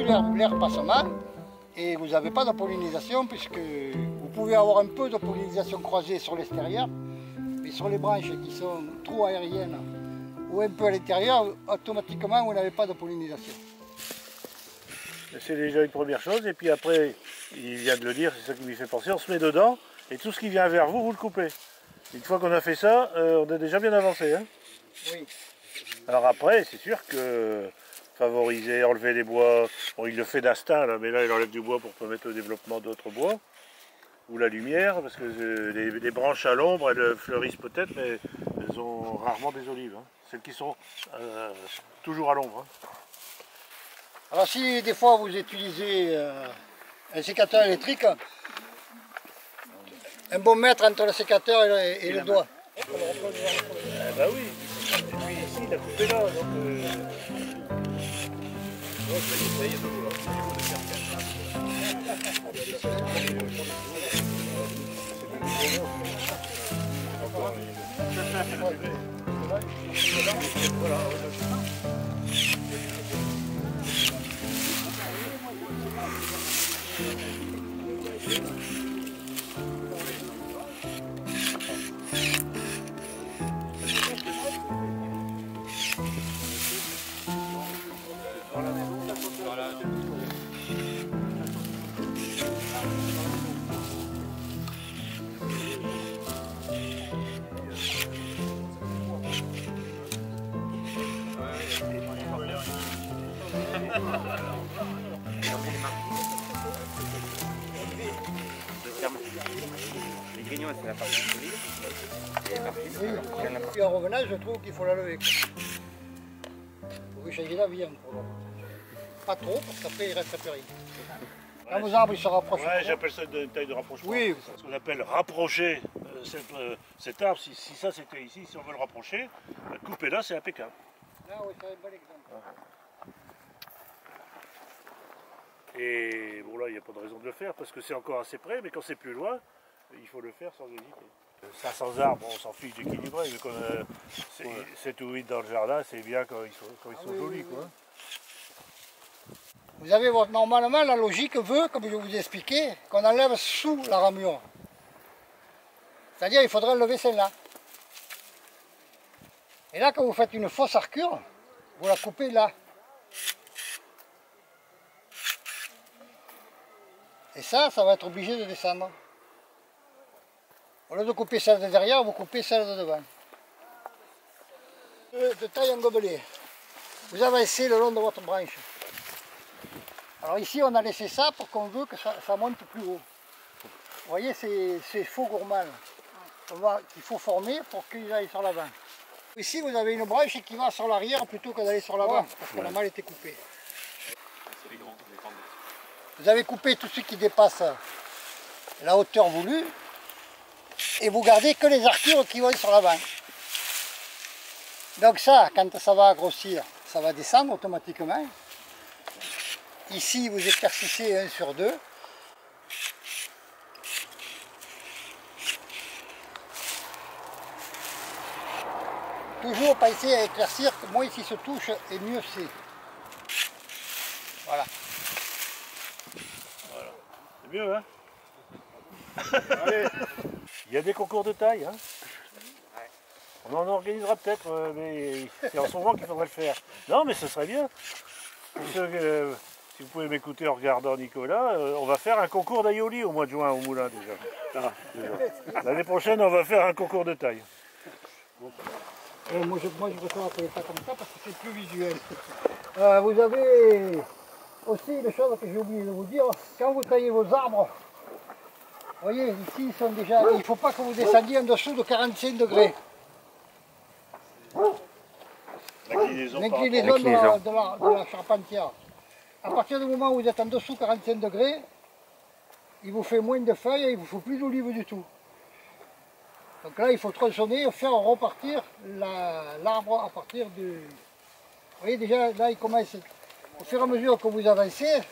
l'air passe mal et vous n'avez pas de pollinisation puisque vous pouvez avoir un peu de pollinisation croisée sur l'extérieur, mais sur les branches qui sont trop aériennes ou un peu à l'intérieur, automatiquement vous n'avez pas de pollinisation. C'est déjà une première chose, et puis après, il vient de le dire, c'est ça qui lui fait penser, on se met dedans, et tout ce qui vient vers vous, vous le coupez. Une fois qu'on a fait ça, on est déjà bien avancé. Hein. Oui. Alors après, c'est sûr que favoriser, enlever les bois, bon, il le fait d'instinct, là, mais là il enlève du bois pour permettre le développement d'autres bois, ou la lumière, parce que les branches à l'ombre, elles fleurissent peut-être, mais elles ont rarement des olives. Hein. Celles qui sont toujours à l'ombre. Hein. Alors si des fois vous utilisez un sécateur électrique, un bon mètre entre le sécateur et le doigt. Bah oui, et puis ici il a coupé là, donc Les grignons, c'est la partie solide. Et en revenant, je trouve qu'il faut la lever. Vous changer la vie encore. Pas trop, parce qu'après il reste péri. Quand vos arbres ils se rapprochent. ouais, j'appelle ça une taille de rapprochement. Oui. Ce qu'on appelle rapprocher cet arbre, si ça c'était ici, si on veut le rapprocher, couper là, c'est impeccable. Là, oui, c'est un bon exemple. Et bon là, il n'y a pas de raison de le faire parce que c'est encore assez près, mais quand c'est plus loin, il faut le faire sans hésiter. 500 arbres, on s'en fiche d'équilibrer, mais comme 7 ou 8 dans le jardin, c'est bien quand ils sont jolis. Oui, quoi. Vous avez normalement la logique veut, comme je vous ai expliqué, qu'on enlève sous la ramure. C'est-à-dire il faudrait lever celle-là. Et là, quand vous faites une fausse arcure, vous la coupez là. Et ça va être obligé de descendre. Au lieu de couper celle de derrière, vous coupez celle de devant. De taille en gobelet. Vous avancez le long de votre branche. Alors ici, on a laissé ça pour qu'on veut que ça monte plus haut. Vous voyez, c'est faux gourmand qu'il faut former pour qu'ils aillent sur l'avant. Ici, vous avez une branche qui va sur l'arrière plutôt que d'aller sur l'avant, parce qu'elle a mal été coupée. Vous avez coupé tout ce qui dépasse la hauteur voulue et vous gardez que les arcures qui vont sur l'avant. Donc ça, quand ça va grossir, ça va descendre automatiquement. Ici, vous éclaircissez 1 sur 2. Toujours pensez à éclaircir, moins il se touche et mieux c'est. Voilà. C'est mieux, hein. Allez. Il y a des concours de taille, hein. On en organisera peut-être, mais c'est en ce moment qu'il faudrait le faire. Non, mais ce serait bien. Si vous pouvez m'écouter en regardant Nicolas, on va faire un concours d'aïoli au mois de juin au moulin déjà. L'année prochaine, on va faire un concours de taille. Moi je préfère appeler ça comme ça parce que c'est plus visuel. Vous avez aussi une chose que j'ai oublié de vous dire, quand vous taillez vos arbres, vous voyez ici ils sont déjà, il ne faut pas que vous descendiez en dessous de 45 degrés. L'inclinaison de la charpentière. À partir du moment où vous êtes en dessous de 45 degrés, il vous fait moins de feuilles et il ne vous faut plus d'olives du tout. Donc là, il faut tronçonner et faire repartir l'arbre à partir du... Vous voyez déjà, là, il commence, au fur et à mesure que vous avancez,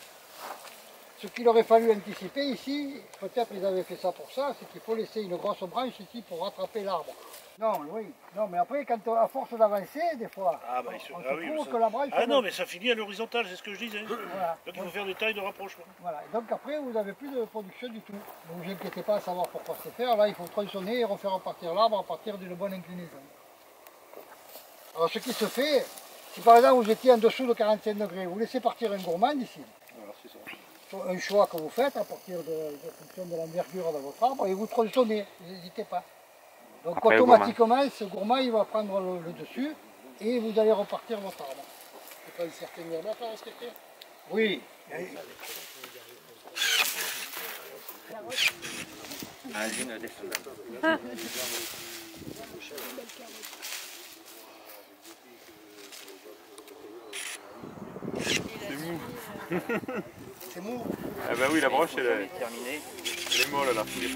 ce qu'il aurait fallu anticiper ici, peut-être ils avaient fait ça pour ça, c'est qu'il faut laisser une grosse branche ici pour rattraper l'arbre. Non, oui. Non, mais après, à force d'avancer, des fois, on se trouve que la branche... Ah non, mais ça finit à l'horizontale, c'est ce que je disais. Voilà. Donc il faut faire des tailles de rapprochement. Voilà. Donc après, vous n'avez plus de production du tout. Ne vous inquiétez pas à savoir pourquoi c'est faire. Là, il faut tronçonner et refaire repartir l'arbre à partir d'une bonne inclinaison. Alors ce qui se fait, si par exemple vous étiez en dessous de 45 degrés, vous laissez partir un gourmand ici. Voilà, c'est ça. Un choix que vous faites à partir de fonction de l'envergure de votre arbre et vous tronçonnez, n'hésitez pas. Donc après, automatiquement, ce gourmand il va prendre le dessus et vous allez repartir votre arbre. C'est pas une certaine norme à respecter? Oui. Un ligne descendante. C'est mou. C'est mou. Ah bah oui, la broche elle est terminée. molle à la foulée.